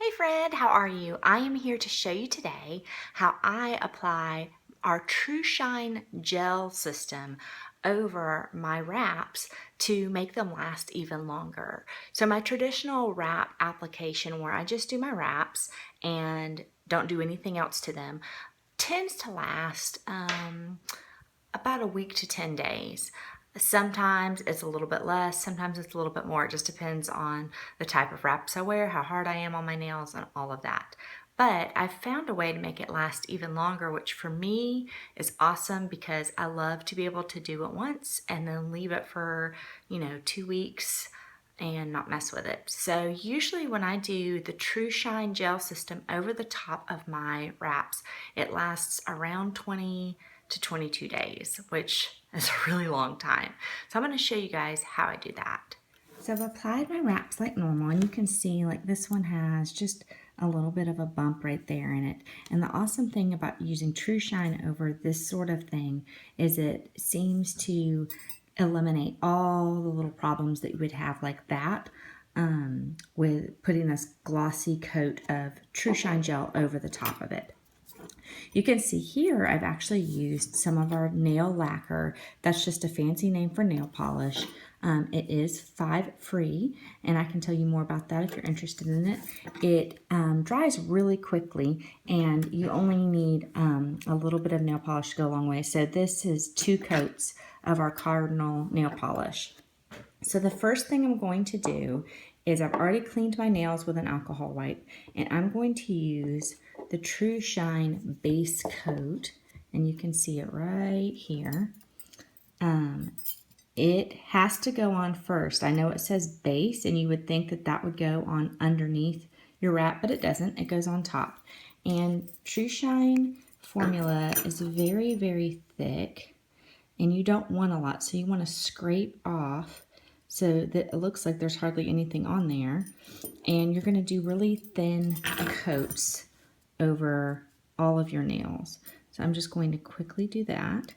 Hey friend, how are you? I am here to show you today how I apply our Trushine Gel system over my wraps to make them last even longer. So my traditional wrap application where I just do my wraps and don't do anything else to them tends to last about a week to 10 days. Sometimes it's a little bit less, sometimes it's a little bit more. It just depends on the type of wraps I wear, how hard I am on my nails, and all of that. But I've found a way to make it last even longer, which for me is awesome because I love to be able to do it once and then leave it for, 2 weeks and not mess with it. So usually when I do the Trushine Gel system over the top of my wraps, it lasts around 20 to 22 days, which is a really long time. So I'm going to show you guys how I do that. So I've applied my wraps like normal, and you can see like this one has just a little bit of a bump right there in it. And the awesome thing about using Trushine over this sort of thing is it seems to eliminate all the little problems that you would have like that with putting this glossy coat of Trushine Gel over the top of it. You can see here I've actually used some of our nail lacquer. That's just a fancy name for nail polish. It is 5 free, and I can tell you more about that if you're interested in it. It dries really quickly, and you only need a little bit of nail polish to go a long way. So this is 2 coats of our Cardinal nail polish. So the first thing I'm going to do is I've already cleaned my nails with an alcohol wipe, and I'm going to use the Trushine base coat, and you can see it right here. It has to go on first. I know it says base, and you would think that that would go on underneath your wrap, but it doesn't. It goes on top. And Trushine formula is very, very thick, and you don't want a lot, so you want to scrape off so that it looks like there's hardly anything on there. And you're going to do really thin coats over all of your nails. So I'm just going to quickly do that.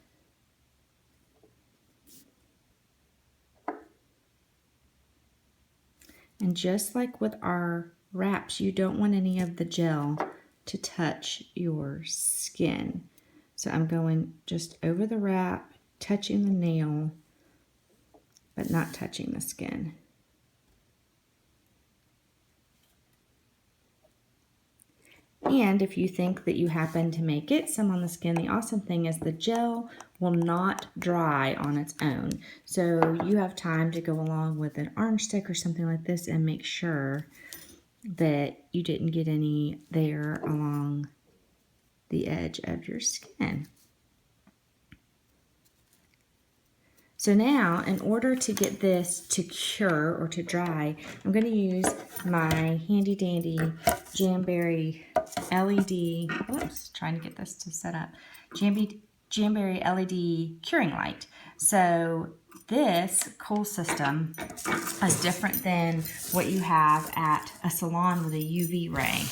And just like with our wraps, you don't want any of the gel to touch your skin. So I'm going just over the wrap, touching the nail, but not touching the skin. And if you think that you happen to may get some on the skin, the awesome thing is the gel will not dry on its own. So you have time to go along with an orange stick or something like this and make sure that you didn't get any there along the edge of your skin. So now, in order to get this to cure or to dry, I'm going to use my handy dandy Jamberry LED, trying to get this to set up, Jamberry LED curing light. So this cool system is different than what you have at a salon with a UV ray.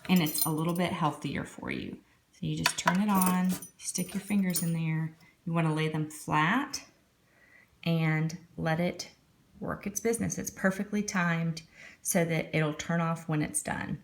And it's a little bit healthier for you. So you just turn it on, stick your fingers in there. You want to lay them flat and let it work its business. It's perfectly timed so that it'll turn off when it's done.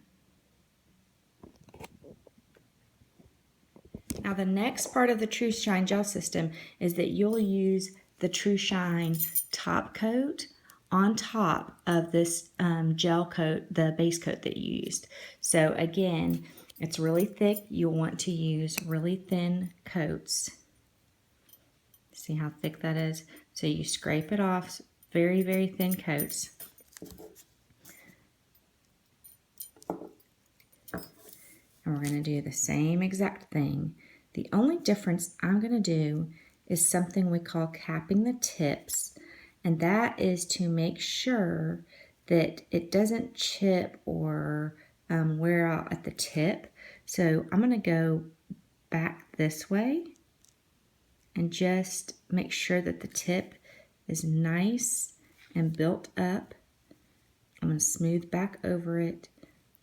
Now the next part of the Trushine Gel system is that you'll use the Trushine top coat on top of this gel coat, the base coat that you used. So again, it's really thick. You'll want to use really thin coats. See how thick that is? So you scrape it off, very, very thin coats. And we're going to do the same exact thing. The only difference I'm going to do is something we call capping the tips. And that is to make sure that it doesn't chip or wear out at the tip. So I'm going to go back this way and just make sure that the tip is nice and built up. I'm going to smooth back over it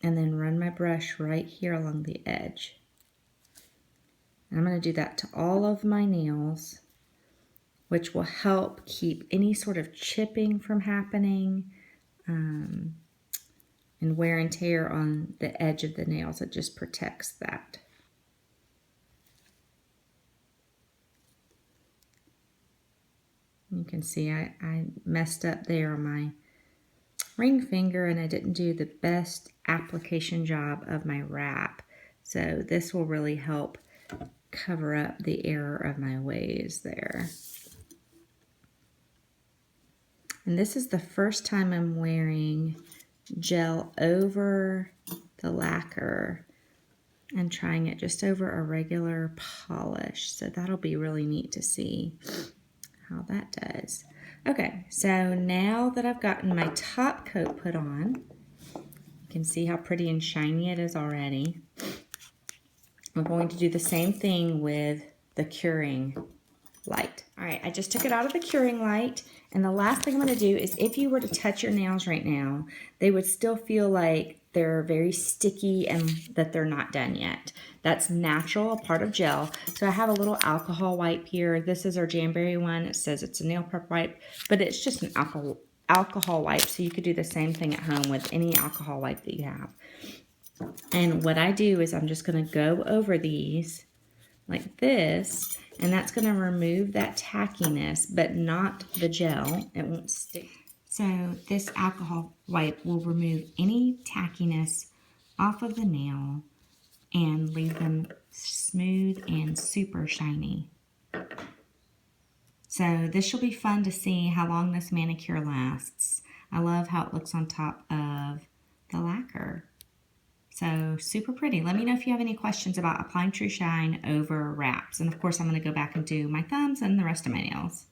and then run my brush right here along the edge. And I'm going to do that to all of my nails, which will help keep any sort of chipping from happening. and wear and tear on the edge of the nails. It just protects that. You can see I messed up there on my ring finger, and I didn't do the best application job of my wrap. So this will really help cover up the error of my ways there. And this is the first time I'm wearing gel over the lacquer and trying it just over a regular polish. So that'll be really neat to see how that does. Okay, so now that I've gotten my top coat put on, you can see how pretty and shiny it is already. I'm going to do the same thing with the curing light. All right, I just took it out of the curing light, and the last thing I'm going to do is, if you were to touch your nails right now, they would still feel like they're very sticky and that they're not done yet. That's natural, a part of gel. So I have a little alcohol wipe here. This is our Jamberry one. It says it's a nail prep wipe, but it's just an alcohol wipe, so you could do the same thing at home with any alcohol wipe that you have. And what I do is I'm just going to go over these like this, and that's going to remove that tackiness, but not the gel. It won't stick. So this alcohol wipe will remove any tackiness off of the nail and leave them smooth and super shiny. So this will be fun to see how long this manicure lasts. I love how it looks on top of the lacquer. So super pretty. Let me know if you have any questions about applying Trushine over wraps. And of course, I'm going to go back and do my thumbs and the rest of my nails.